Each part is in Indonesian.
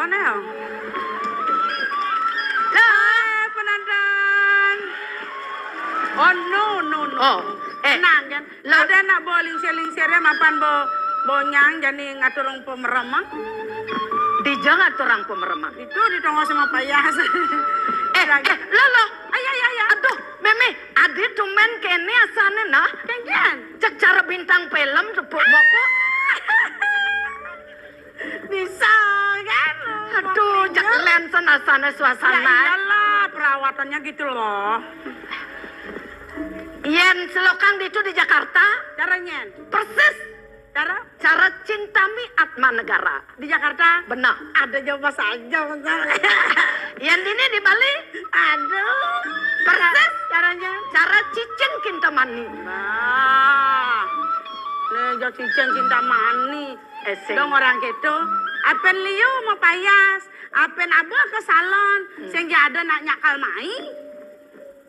nih. Lah, penonton. Oh no. Oh, Tenang kan. Ada nak bawa lingsir-lingsirnya mapan bawa nyang jadi ngaturung pemeremang. Dijo ngaturang pemeremang. Itu ditongos sama payas. Lolo, ayah. Aduh, Meme, adi tumen kene asane nah. Kengen. Cek cara bintang film sebut bapak. Bisa kan? Aduh, cek lensen asane Ya suasana. iyalah, perawatannya gitu loh. Yen selokan itu di Jakarta, Caranya? persis cara cinta mi atma negara. Di Jakarta? Benar. Ada jawab saja. Yen ini di Bali, Aduh. persis Caranya? cara cicing kinta mani. Nah. Lejo cicen cinta mani. Dong orang gitu. Apen liu mau payas. Apen abah ke salon. Sehingga ada nak nyakal mai.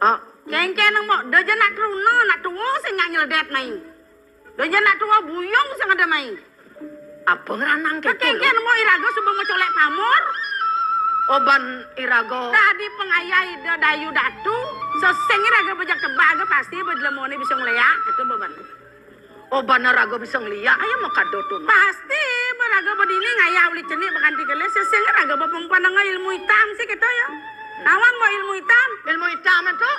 Oh, Kengke nang mau. Doja nak truno, nak tunggu sehingga nyeledet mai. Doja nak tua buyong sehingga ada mai. apa ngeranang gitu Kengke loh. nang mau irago sebelum mencolek pamor. Oban irago. Tadi pengayai dayu datu. Seseng irago bejak tebaga pasti berjelemone bisa ngeleak. Itu beban. Oban irago bisa ngeliat. Ayo mau kado tuh. Pasti beraga bedini ngaya uli cenik bakanti gelis sesengnya raga bapengpan nga ilmu hitam sih kita ya. Nawang mau ilmu hitam? Ilmu hitam itu?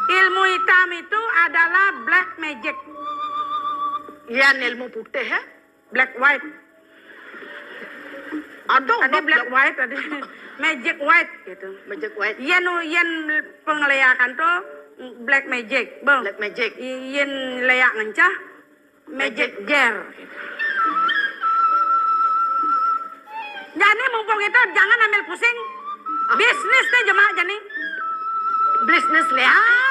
Ilmu hitam itu adalah black magic. Yan ilmu putih ya? Black white. Aduh, Tadi black white tadi. Magic white gitu. Magic white. Yen pengelayakan tuh black magic. Bang. Black magic. Yen leyak ngencah magic jar. Jadi mumpung itu jangan ambil pusing. Bisnis teh jemaah jadi. Bisnis lihat.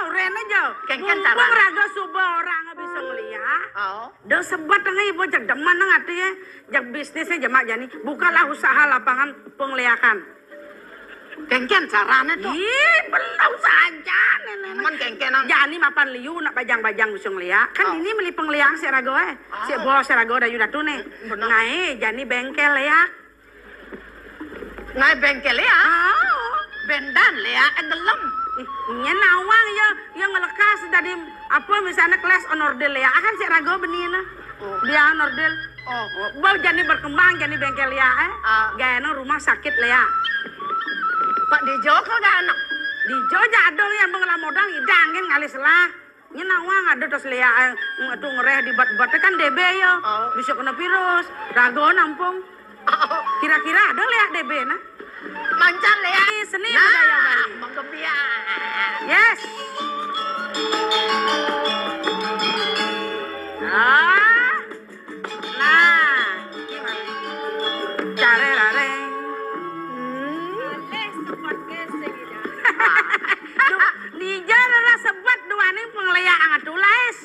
Rene aja. Kengken Mumpung cara. raga subuh orang bisa ngeliat. Oh. Do sebat tengah ibu jak deman nang ati ya. Jak bisnisnya jemaah jadi. Bukalah usaha lapangan pengliakan. Kengken caranya tuh. Ih, belum saja nenek. Mon kengkenan. Jani mapan liu nak bajang-bajang bisa ngeliat. Kan ini meli pengliang si rago Si bos si rago da yudatu nih. Bener. Ngai jani bengkel ya. Ngai bengkel ya. Oh. Bendan ya, endelem. Nya nawang ya ngelekas dari apa misalnya kelas onordel ya akan si rago benina. Dia onordel. Oh. Bau jani berkembang jani bengkel ya gaya rumah sakit ya. Pak Dijo kagak anak. Di Jogja adong yang mengelah modal idangin ngalis lah. Nya nawang ada terus lea tuh ngereh di bat-bat kan DB ya. Bisa kena virus. Rago nampung. Kira-kira ada lea DB nah. Mancan ya. Seni budaya Bali. Menggembiar. Yes. Nah, gimana? Care rare. Nija rara sebat duaning penglea angat tulis.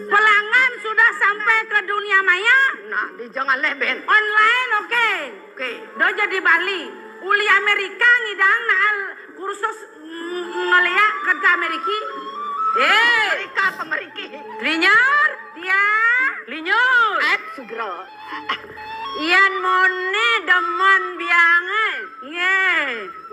Pelanggan sudah sampai ke dunia maya. Nah, Dijo ngaleh ben. Online oke. Oke. Do jadi Bali. Uli Amerika ngidang naal kursus ngelea ke Amerika. Amerika ke Meriki. Linyor, dia. Linyor. Sugro. Ian mone demen biangan. Nge.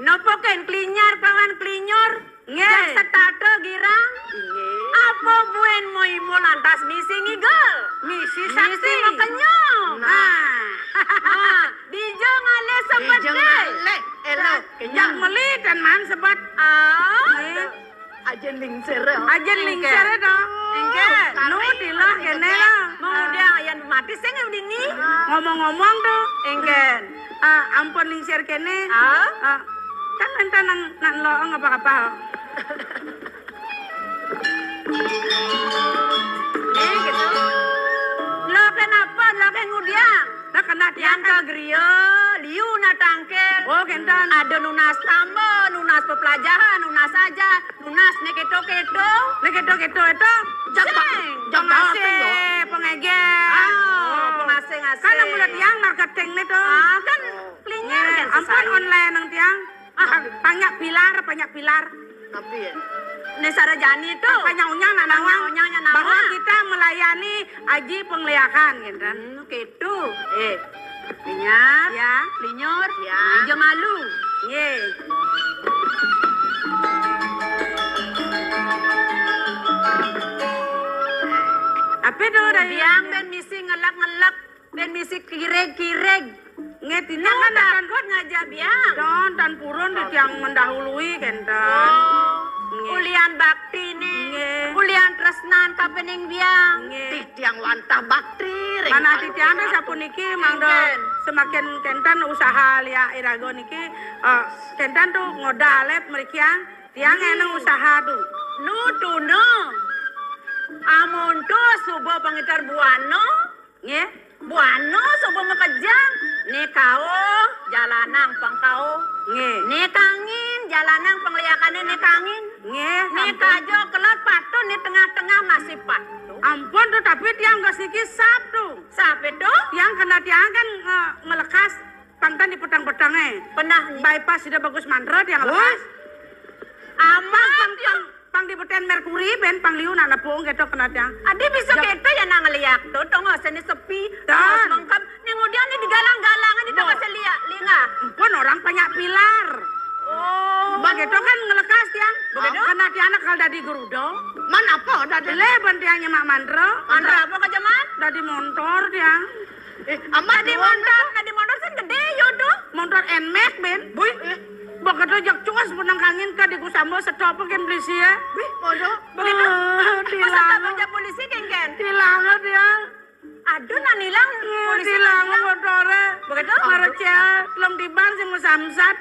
Nopo ken klinyar pawan klinyor. Nge. Jak setato girang. Ini. Apa buen mo imo lantas misi ngigel? Misi sakti. Misi mo kenyong. Nah. Dijo ngale sebat Dijo deh. ngaleh. Elo. Yang meli dan man sebat. Ajen lingsir. Ajen lingsir dong. Engke. Nu dilah kene lah. Mau dia yang mati saya nggak dini. Ngomong-ngomong tuh. Engke. Ampun lingsir kene. Kan enta nang lo ngapa-ngapa. Nih gitu. Lo kenapa? Lo kan ngudiang. Lo kena tiang ke Grio, liu na tangkel. Oh kentan. Ada nunas tambo, nunas pepelajaran, nunas aja, nunas neketo-keto. Neketo-keto itu. Pengasih, pengeger. pengasih-ngasih. Kan yang mulai tiang marketing nih tuh. Kan pelinyar kan Ampun online nang tiang. Banyak pilar. Tapi ya. Sarajani tuh. Kanyaunya nak nawang. Kanyaunya nawang. Bahwa kita melayani aji pengliakan gitu. Gitu. Linyar. Ya. Linyor. Ya. Aja malu. Ye. Apa tuh dari Biang ben misi ngelak-ngelak. Ben misi kireg-kireg. ngetina Nah, kan dan takut ngajak biang. don dan purun itu yang mendahului kenten. Oh, Nge. ulian bakti nih. Nge. Ulian tresnan kapening biang. Nge. Titiang wantah bakti. Mana titian teh sapuniki mangdo Ingen. semakin kenten usaha lia irago niki kenten tuh ngodalet merikiang tiang eneng usaha tuh. Nu tuno. Amun tuh subuh pengitar buano. Nge. Buano subuh mekejang. Nih kau jalanang pangkau. Nge. Nih kangin jalanang pengliakannya nih kangin. Nge. Nih ampun. kajo kelat patun di tengah-tengah masih patu. Ampun tuh tapi tiang gak siki sap tuh. Siapa tuh? Tiang kena tiang kan ngelekas pangtan di petang-petangnya. Pernah Bypass sudah bagus mandro tiang Wah. lekas. aman Pang di peten Merkuri ben pang liu nak nepung gitu kena tiang. Adi bisa kita ya nang liak tuh, tong seni sepi, Dan. mengkap, nih kemudian nih digalang-galangan di tengah selia, linga. Ampun orang banyak pilar. Oh, Begitu kan ngelekas tiang. Begitu? Kena tiang kalau dadi gerudo. man apa? Dadi Leben tiangnya mak mandro. Andra apa kajaman? Dadi motor tiang. Amat di motor kan gede yo tuh. Motor NMAX ben. Bui, Begitu jak cuas punang kangin ka di kusambo setopo ken polisi ya. bodoh. Begitu. Masa Tilang. tak polisi kengken? Tilang tiang. Aduh, nanilang polisi Tilang nanilang. motore. Begitu? Ngerecel telung tiban sing samsat.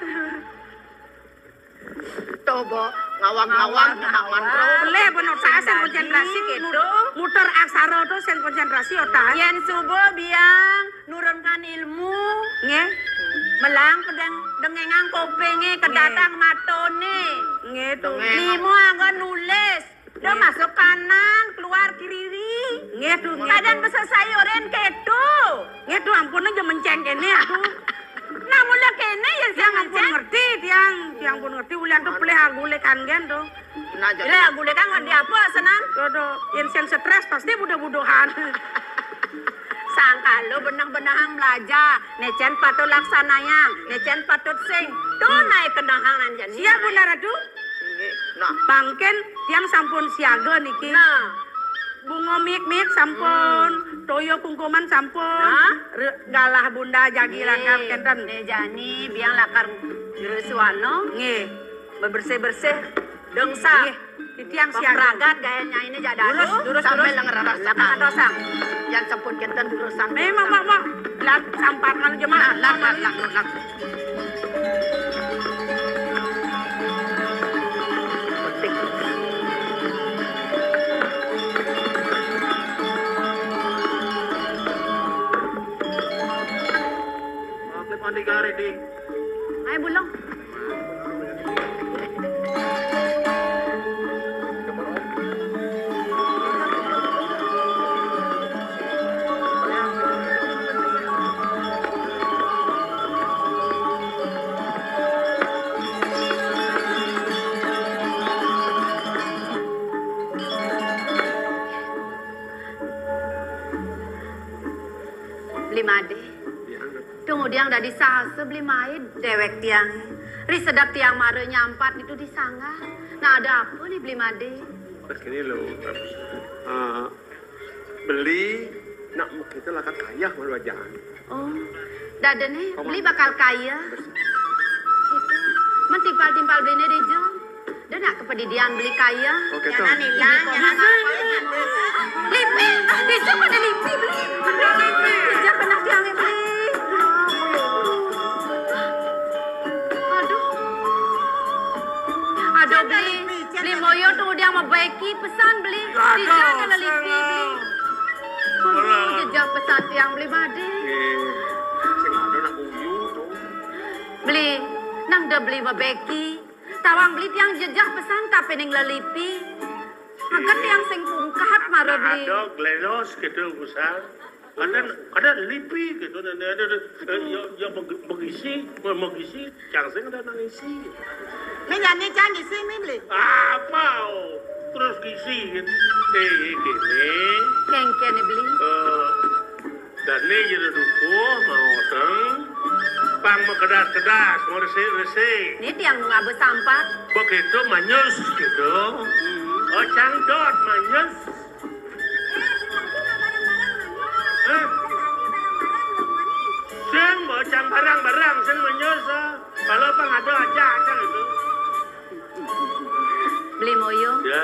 Tobo ngawang-ngawang mantro. Boleh bener saya sing konsentrasi gitu. Muter aksara tuh sing konsentrasi otak. Yen subuh biang nurunkan ilmu. Nggih. Melang pedang dengengang kopenge kedatang matone. Nggih tuh. Limo agak nulis. Udah Nge. masuk kanan, keluar kiri. Nggih tuh. Kadang besar sayuran ketu. Nggih tuh ampun aja menceng kene atuh. Namun lah kene ya Tiang sama ampun ngerti tiang pun ngerti ulian tuh pelih agule kan gen tuh. Jadi aku lihat kan di apa senang. Tuh yang sen stres pasti budo-budohan. Sangka lo benang-benang belajar. Necen patut laksananya. Necen patut sing. Tuh naik kendahang nanjan. Siap benar atuh. Nah. Bangken tiang sampun siaga niki. Nah. Bunga mik sampun, toyo kungkuman sampun, Hah? galah bunda jagi langkap kenten. Nejani biang lakar Jerusuano. Nggih, Bebersih-bersih. Dengsa. nggih, di tiang siaga. Memperagat gayanya ini jadalu. Durus, sampai durus. lengan rasakan dosang. Yang sempun kenten durusan. Memang mak, lihat sampar ngalu jemaah. Lang. Ayo bulong. Beli made. Tunggu diang dari sahasa beli main dewek tiang. Ri sedap tiang mare nyampat itu disangga. Nah ada apa nih beli made? Begini loh, beli nak kita lakat kaya malu aja. Oh, dada nih beli bakal kaya. Itu, mentimpal-timpal beli nih dijo. Dan nak kepedidian beli kaya. Oke, Jangan Tom. hilang, jangan lipi, dijo pada lipi beli. Dijo pernah tiang beli. Aduh beli moyo tuh dia mau baiki pesan beli. Dijo ada lipi beli. Jejak pesan tiang beli made. Sing ada nak uyu tuh. Beli nang dah beli mabeki tawang beli tiang jejak pesan tapi ning lelipi akan tiang sing pungkat maro beli Ada glenos gitu besar. Ada lipi gitu, ada yang mengisi, jangan ada nangisi. Yani janji sini beli. Apa? Terus kisihin. Gini. Kengken beli. Dani jadi dukuh mau teng. Pang mau kedas-kedas, mau resik-resik. Ini tiang ngabe sampah. Begitu manyus gitu. Oh cangdot manyus. Sen bocang barang-barang, sen manyus. Kalau pang ada aja itu. Beli moyo. Ya.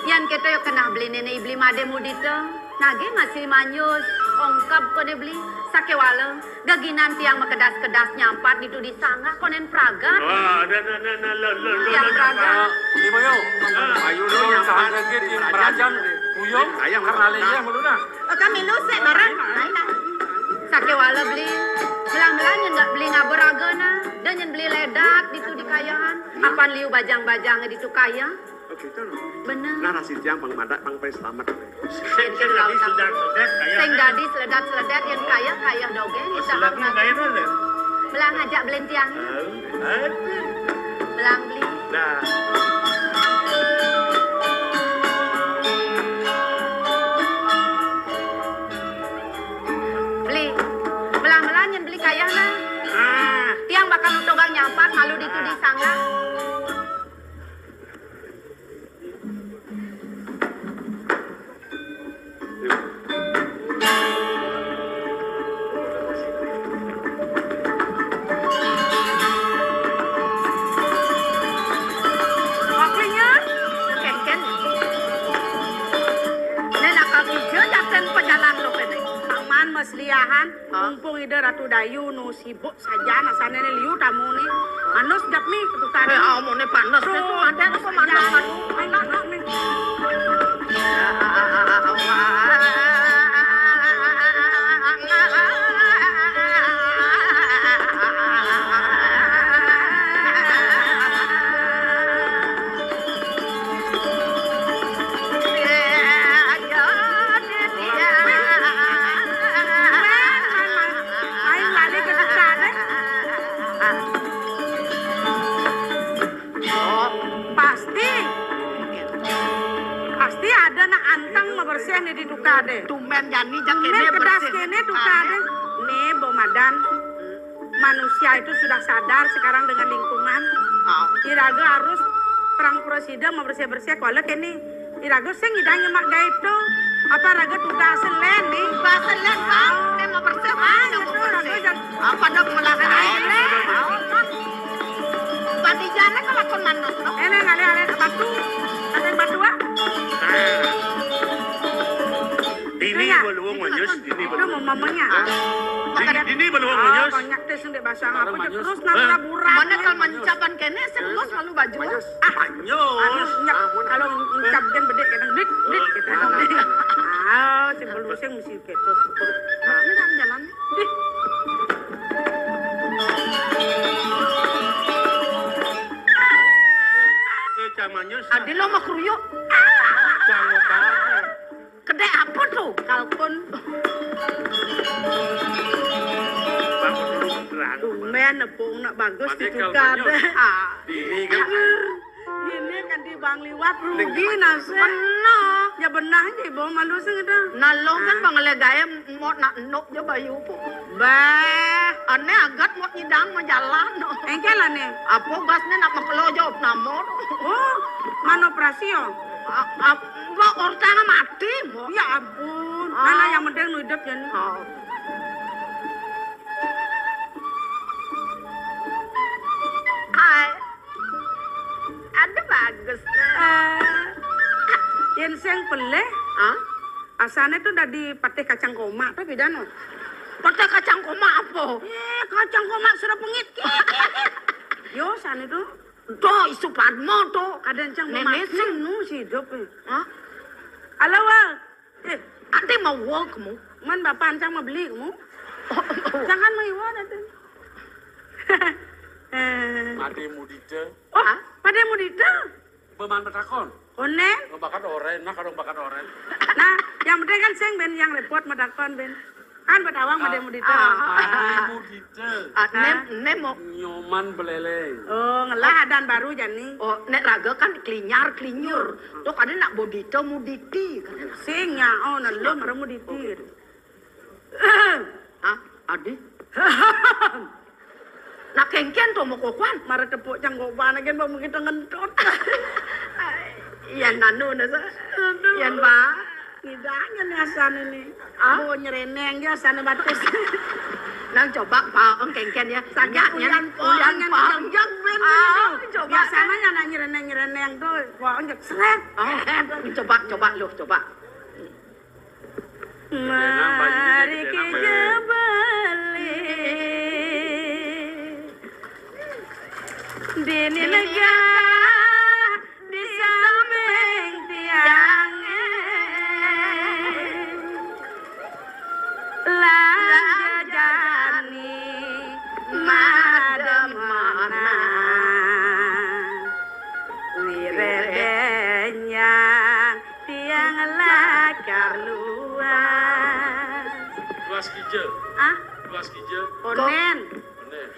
Yan kita yo kena beli nenek beli made mudita. Nage masih manyus. Ongkap ko de beli. Sakewala. Gaginan tiang makedas-kedas nyampat itu di sangga konen pragat. Wah, Tiang pragat. Ini Mayo, ayo lo yang tahan lagi di Merajan, Muyong, karena lenya meluna. Kami lusik barang. Ayolah. Sakewala beli. Belang-belang nggak beli ngaberaga na. Dan yang beli ledak itu di kayahan. Apaan liu bajang-bajang di tu kaya. Oke, kan. Bener. Nah, nasi tiang pang madak pang pe selamat. Sen tadi sudah kayak. Sing dadi seledat-seledat yang kaya dogen. Selagi kayak mana? Belang ngajak belen tiangnya. Belang beli. Nah. Beli. Belang-belang yang beli kaya na. Tiang bakal nutogang nyampat malu ditu di sangga. Waktunya kengken. Nenek kaki datang pejalan lo kene. Taman mesliahan, mumpung ide Ratu Dayu nu sibuk saja nasane ne liu tamu ni. Manus jap mi ketukan. Omongnya panas. Itu ada apa panas? Main lari ketukan eh. Pasti ada nak antang membersih ni di tukade. Tumen Yani jak Ini kene kedas bersih. kene tukade. Nih Bomadan, manusia itu sudah sadar sekarang dengan lingkungan. Iraga harus perang presiden membersih-bersih kuala kene. Iraga sing idang nyemak gaya itu. Apa raga tugas selen nih? Baselan kan? Mau bersih kan? Mau bersih. Apa dok melakukan ini? Badi jana kalau kon manus. Ini ngale-ngale batu. Ada batu ah? Dini beluang manyus, dini Itu beluang. mamanya. Dini beluang Ah, manyus. banyak teh sendiri bahasa apa terus nara burang. Mana kalau mencapan kene sebelum selalu baju. Manyus. Kalau ngecap kan bedek kadang blik blik gitu. Ah, sebelum sing mesti gitu. Ini kan jalan. Manyus. Adi lo mau keruyuk. Jangan banget. Kedai apa tuh? Kalkun Bangun dulu terang. men nepung nak bagus Mati ditukar. kalkunnya. Ah. Ini kan Ini kan di Bang Liwat rugi nase. Ya benar je bawa malu sing itu. Nalong kan bang legaya mau nak nok je bayu po. Bah, Ane agat mau nyidang mau jalan. engkel lah nih. Apa gasnya nak makelojo namor. Oh, mana operasi yo? Apa ortang mati. Ya ampun. Mana yang penting nu hidup ya. Hai. Ada bagus. Yang sing peleh, Hah? asalnya tuh dari patih kacang koma tuh bidano. Pakai kacang koma apa? Kacang koma sudah pengit. Yo, sana tuh. Tuh isu padmo tuh. Kadang cang Nenek sing nu si hidup. Hah? Halo, Wal. Ante mau wol kamu. Man bapak ancang mau beli kamu. Jangan mau iwan nanti. mati mudite, Oh, pada mau dita. beman betakon. Onen. Lo bakat oren, nah kadang bakat oren. Nah, yang penting kan sing ben yang repot madakon ben. Kan Badawang mademu dito. Ademu dite. Nem mau Nyoman beleleng. Oh, ngelah adan baru jani. oh nek raga kan klinyar klinyur. Tuh kadang nak bodito muditi kan. Sing nyao nelo maremu ditir. Hah? Adi? Nak kengken tuh mau kokwan. Mara tepuk canggopan agen ba kita ngentot. Yan nanu nasa. Yan ba? Ngidanya nih asan ini. Bo nyereneng ya asan batis. Nang coba paong kengken ya. Sagak uyan paong. yang ben. Coba. Biasanya nyana nyereneng tuh. Paong jak seret. Coba lu coba. Mari kita balik di negara di samping tiangnya lajajani mademana wiredenya tiang lakar luas. Luas kijel. Ah, Luas kijel. onen. Bener.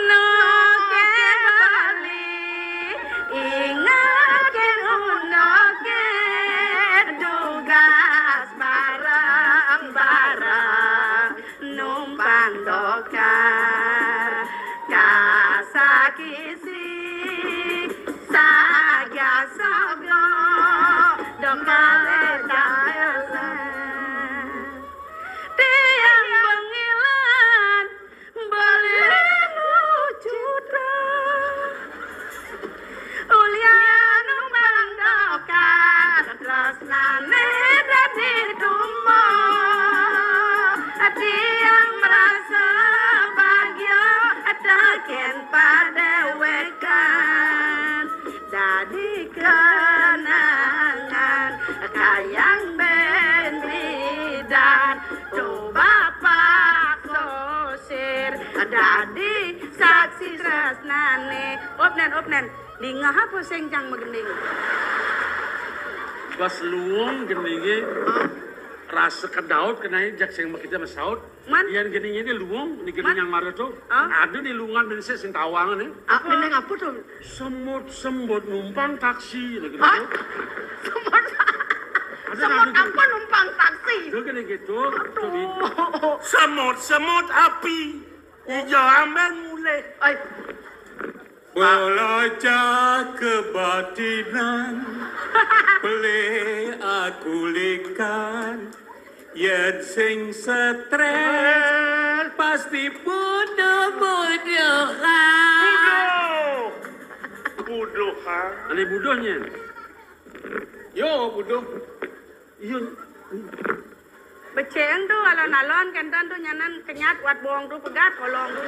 No ke bali ingat ke uno ke dugas barang-barang numpang dokar kasakisi saga sogo dokale dayasan tiang bengilan balimu cudra ulian numpang dokar tresnane dadi dummo tiang merasa bahagia taken padewekan dadi kenangan kayang benridan tu bapak sosir dadi saksi tresnane opnen dingah apa sing cang megending Pas luwung geninge rasa kedaut kenai jak sing kita masaut. Man? Yang geninge ini luwung, ni gening yang marah tuh. Ah? Ada di luwungan ben sing tawangan ni. Meneng apa tuh? Semut numpang taksi lagi Hah? tu. Semut apa numpang taksi? Itu gini gitu. Semut api. Ijo amben mulai. Ay, Belajar kebatinan Boleh aku likan Yen sing stres Pasti bodoh-bodohan Buduh ha. Ini budohnya. Yo bodoh Iya. beceng tuh alon-alon kentan tuh nyanan kenyat wat bohong tuh pegat kolong tuh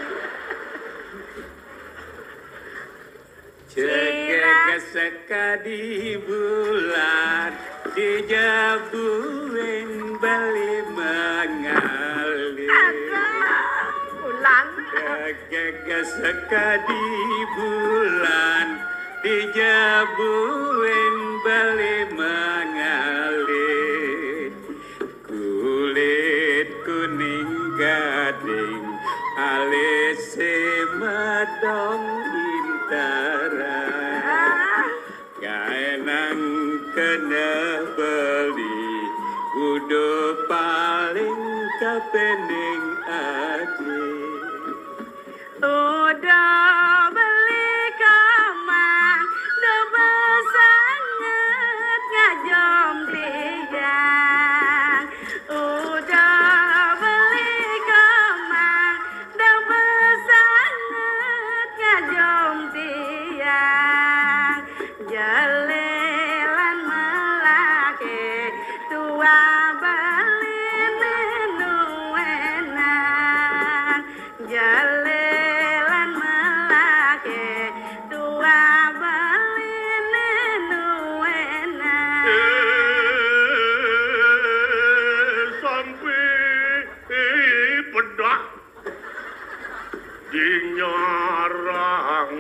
Cegek sekadi bulan Dijabuin bali mengalir ulang. Cegek sekadi bulan Dijabuin bali mengalir Kulit kuning gading Alise madong intara Kaenang kena beli Kudu paling kepening aja udah beli kamang udah besanget ngajom tiang udah beli kamang udah besanget ngajom tiang jalelan melake tua beli menuenan jalelan melake tua beli menuenan Sampai pedak dinyarang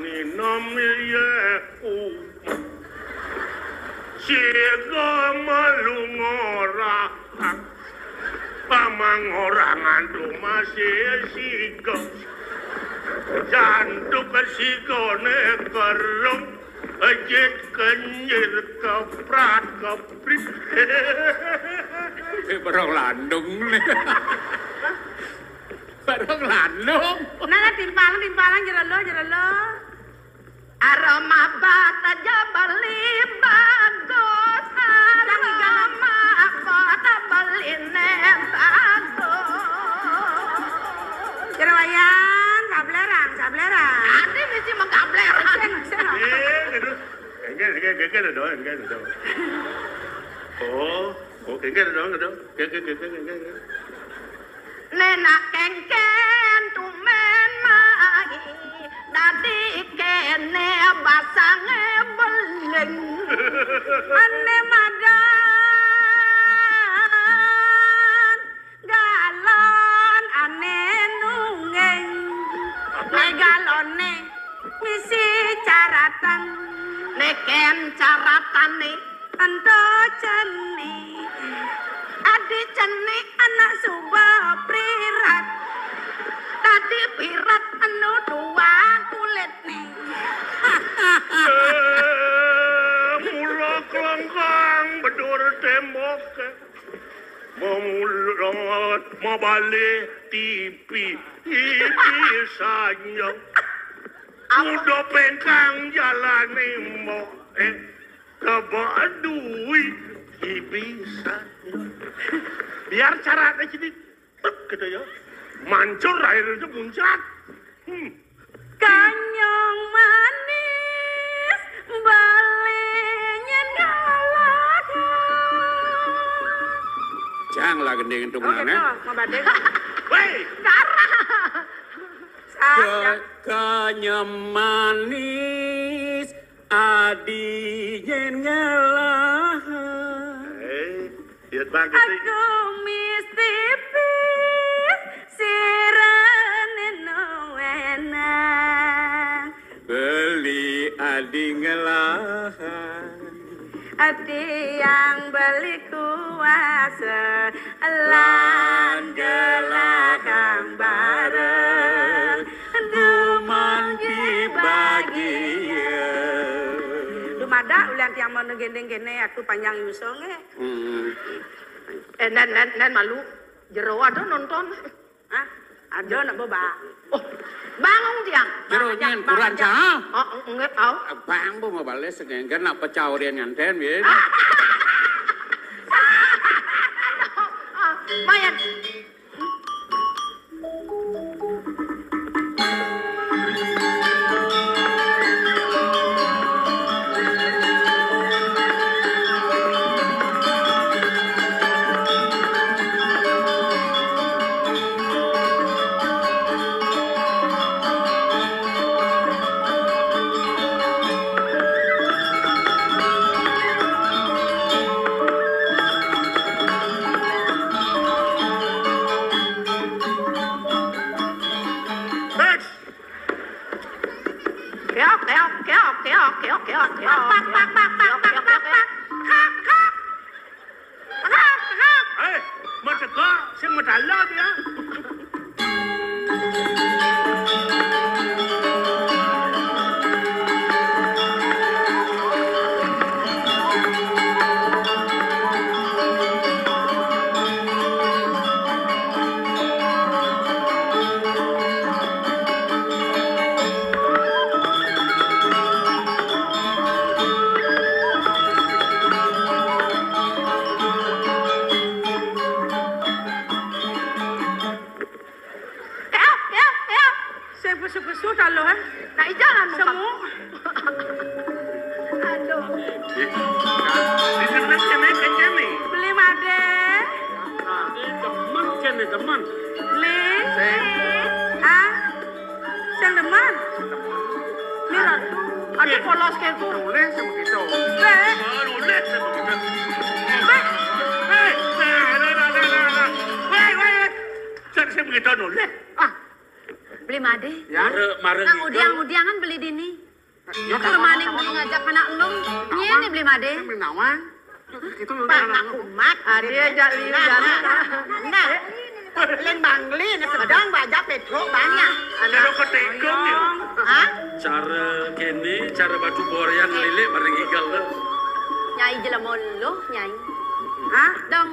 ni namanya siaga malungora Mamang orang antu masih sigo. Jantung kesigone kerung. Ejit kenyir keprat keprit. Barang landung nih. Barang landung. Nah, timpalan jero lo. Aroma bata jabali bagus. Aroma bata baline bagus. Jero wayang, kablerang. Adi mesti menggabler. Enggak ada doang. Oh, enggak ada doang. Nenak kengken tumen magi. Dadi kene basange beleng. Ane madan galon ane nungeng galone misi caratan Neken caratane ento ceni adi ceni anak suba prirat tadi pirat anu dua kulit nih Mula kelangkang bedur tembok. Memulot mabalik tipi sanyong. Udah pengkang jalan mo kebadui bisa. Biar caranya jadi gitu ya. Mancur air itu muncrat. Kanyong manis balenyen galak. Jang lah gending itu Oh gitu, mana? mau badeng. Weh, Kanyemanis adiyen ngalah. lihat banget sih. Aku mistipis sirane no enak. Beli adi ngalah. Hati yang beli kuasa lan gelakang bareng duman bahagia. Dumada ulang tiang mau gendeng gene aku panjang yusonge. Nen malu jero ada nonton. Hah? Ada nak boba. Oh, bangun tiang. Jero nyen kurang cah. Oh, enggak tahu. Bang bu mau balik segenggan nak pecah rian nganten biar. Mayan. Macam kau, saya mau dalam dia. Sepesu kalau Nak jalan semua. Aduh. Di sebelah sini kan ni. Beli made. Teman. Beli. Ah. Sang deman. Mira. Ada polos ke tu. Boleh sebegitu. Be. Boleh sebegitu. Hei, nah. Weh. Saya begitu boleh. Beli made. Mare Nang udiang-udiangan beli dini. Kalau maning beli ngajak anak elum, ini beli made. Nawang. Itu Pak nak umat. Dia jadi jalan. Nah, Lên bangli na sedang baca Petro banyak. Ada ketekong ya. Hah? Cara kini, cara batu borean ngelilik bareng igal lah. Nyai jelemon lo nyai. Hah? Dong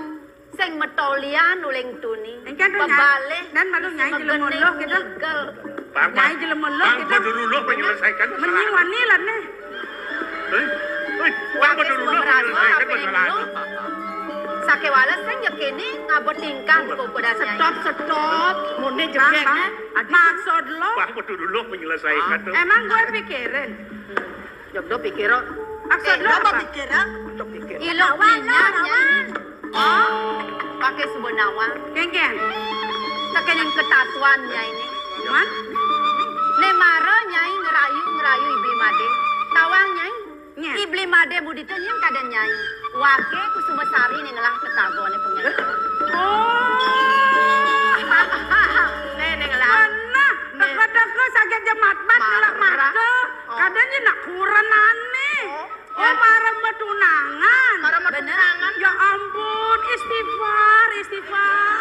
sing metolian uleng tuni. Engkan tu Pebale. Dan malu nyai jelemon lo gitu. Bang, Nyai jelemon lo bang, gitu. dulu lo menyelesaikan Menying masalah. wani lah nih. Bang, dulu lo menyelesaikan masalah. Sake walas kan ya kini ngabot tingkah ko pada nyai. Stop. Mune Bang, jebek. bang. Maksud lo? Bang, dulu lo menyelesaikan tuh. Emang gue pikirin. Jobdo pikir. Maksud lo apa? Pikir. Ilo kinyar nyai. Oh, pakai subonawa. Kengken. Sake yang ketatuan nyai ini. Man? Ne mara nyai ngerayu ibli made. Tawang nyai. Nya. Ibli made budita yang kada nyai. Wake kusumesari nih ngelah ketagone pengen. Oh. Nene ngelah. Mana? Teka-teka sakit jemat bat ngelak mata. Kadangnya nak kurang aneh. Oh, marah betunangan. Marah betunangan. Ya ampun, istighfar. Istighfar.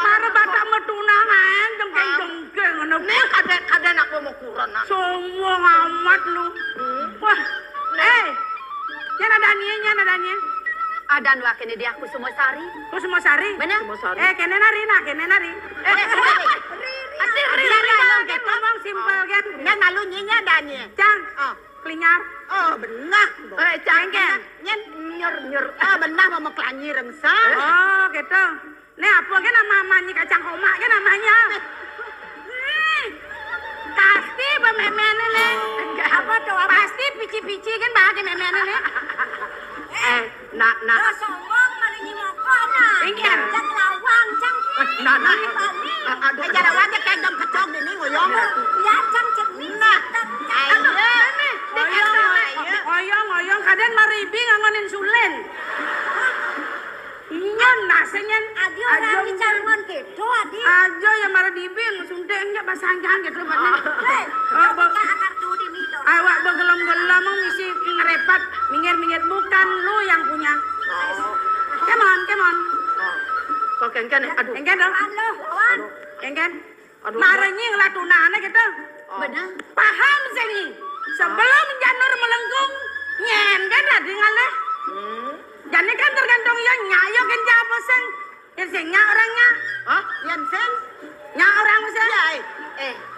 Marah batak betunangan, jengkeng-jengkeng. Nih kada nak mau kurang. Semua amat lu. Wah, Yan adanya. Adan wake ni dia kusumesari. Kusumosari. Benar? Kene nari. Ri ngomong simpel kan. Nya malu nyinya danya. Cang, Oh. kelinyar. Oh, benah. Cengken. Nyen nyur. Ah, benah mau kelanyi rengsa. Oh, gitu. Nih apa kan namanya kacang koma kan namanya? Pasti pememene nih. Apa tuh? Pasti pici-pici kan bahagia memene nih. Nak. Sombong malingi mokona. Ingin. Cang lawang, cang. Nah. Aduh, jadi aja kayak dam kecok ini ngoyong. Ya cang cermin. Nah. Ayo. Oyong, kadang maribi ngangonin sulen. Iya, nasenyan. Adio orang bicarman gitu, adi. Ajo yang marah dibing, sundengnya basangkan gitu banget. Akar tuh di milo. Awak begelam-gelam mau misi ngerepat, minggir-minggir bukan lu yang punya. Come on. Kok kengken aduh. Engken dong. Lawan. Engken. Marahnya ngelatunana gitu. Benar. Paham sini. Sebelum janur melengkung, nyen kan tadi ngaleh. Jadi kan tergantung ya nyayo kan siapa sen. Irsennya orangnya. Hah? Yan sen? Nya orang sen.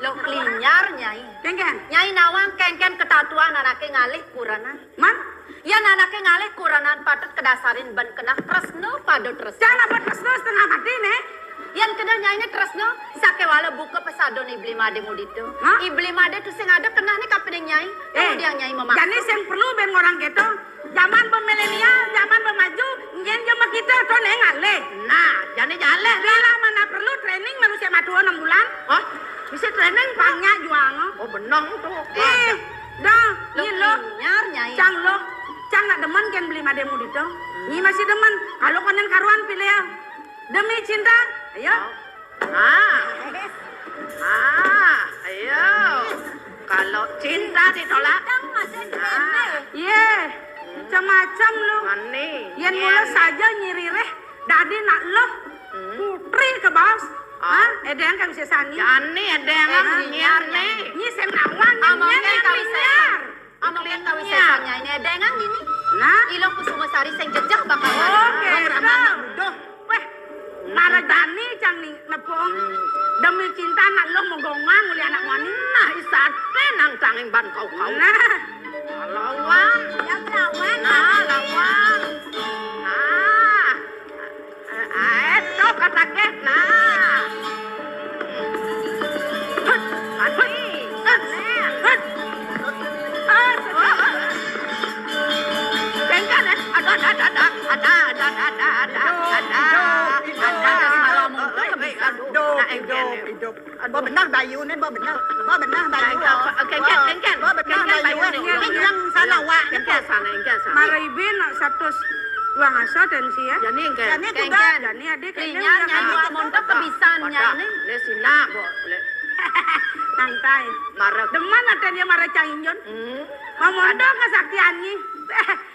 Lo kelinyar nyai. Engken. Nyai nawang kengken ketatuan anake ngalih kuranan. Man. Ya anake ngalih kuranan patut kedasarin ban kena tresno pada tresno. Jangan apa terus setengah mati nih. Yang kena nyai ini tresno sake wala buka pesadon ibli made mudito. Hah? Ibli made tuh sing ada kena nih kapan nyai. Kemudian nyai memaksa. Jadi yang perlu ben orang gitu. Zaman pemilenial, zaman pemaju, nyen jama kita tuh ngaleh. Nah, jadi jalan. Bila mana perlu training manusia matu 6 bulan. Hah? Bisa training Pangnya juang. Oh, benang tuh. Dah, Lo ini lo. kelinyar nyai. Cang nak demen kan beli mademu dito. Ini masih demen. Kalau konen karuan pilih ya. Demi cinta, ayo. Ayo. Kalau cinta ditolak. Iya, macam-macam lo. Mani. Yang mula saja nyirireh, dadi nak lo. Putri ke bos. Hah? Edeng kan bisa sani. Jani ada yang nyiar nih. Ini senawang Among yang kawin nyiar. Among kawin sesanya ini dengan ini. Nah, Ilo kusumesari sing jejak bakal oke, Duh, weh, para Dani cang nih nepong. Demi cinta anak lo mau gongang uli anak wani. Nah, isate nang canging ban kau. Nah, Lawan. Yang lawan. Lawan. Itu kata kek. Hidup. Benar bayu nih, benar bayu. Kengken. Benar bayu. Yang sana wak. Kengken sana. Maribin satu uang asa tensi ya. Jadi Kengken. Jadi adik Kelinyar nyai kemontok kebisan nyai ini. Lesina, Bo. Nangtai. Marah. Deman ada dia marah canginjon. Mamondo kesaktiannya.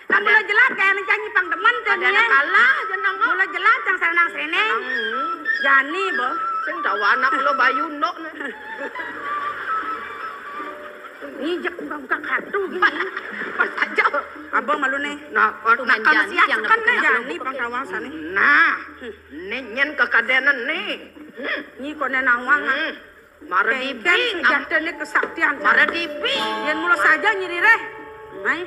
Kamu mula jelas kayak nyanyi pang demen teh Ada nih. kalah jenang. Mula jelas yang senang sini. Jani boh. Sing tahu anak lo bayu nok. Ngijek buka kartu gini. Pas aja. Abang malu nih. Nah, Tumen kamu Jani yang Kan nak nih Jani pang kawasan nih. Nah, nih nyen kekadenan nih. Nyi kone nawang. Mara Kan dibi, sudah nih kesaktian. mara dibi. Yang mula saja nyiri reh. Mai.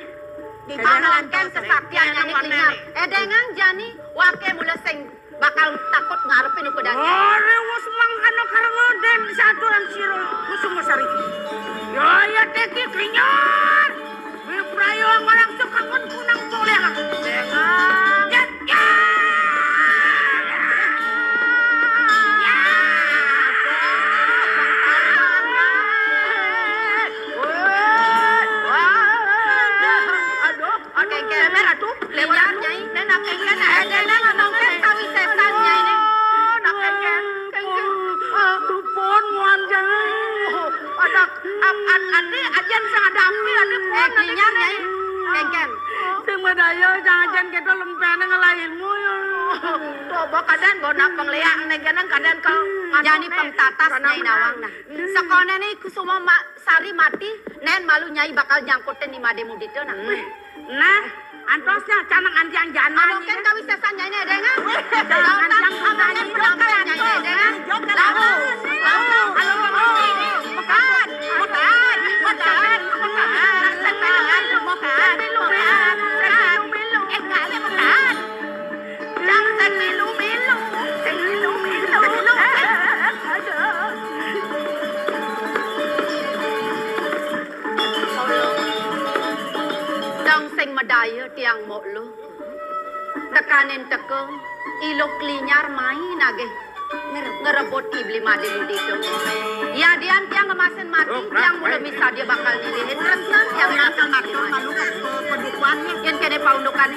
Di Panonken kesaktian nyanyi klinyar. Dengang Jani, wake mula sing bakal takut ngarepin uku dani. Ore wos mangkano karangoden di satu ran siro kusung sari. Yo ya teki klinyar. Wiprayo orang suka kon kunang boleh. Dengang. Ya. Klinyar nyai. Dengang nongken tawi setan nyai nih. Pon muan jangan. Ada ade ajan sang ada api ade pon Klinyar nyai. Kengken. Sing medaya jangan kita lempene ngelahinmu ya. Tuh bawa kadan bawa nak pengliak negenan kadan kau. Jani pengtatas nyai nawang nah. Sekone nih kusuma sari mati, nen malu nyai bakal nyangkutin di mademu dito nah. Nah, antosnya canang anjang jana. Manoken kawi sesan nyai nih dengang. Lautan amannya perangkat nyai nih dengang. Lalu. Medaya tiang mok lo tekanin teke ilok klinyar main age ngerebut ibli mademu dito ya dian tiang ngemasin mati tiang mula misa dia bakal nilihin terus yang nakal mati malu kedukuannya yang kene paundukan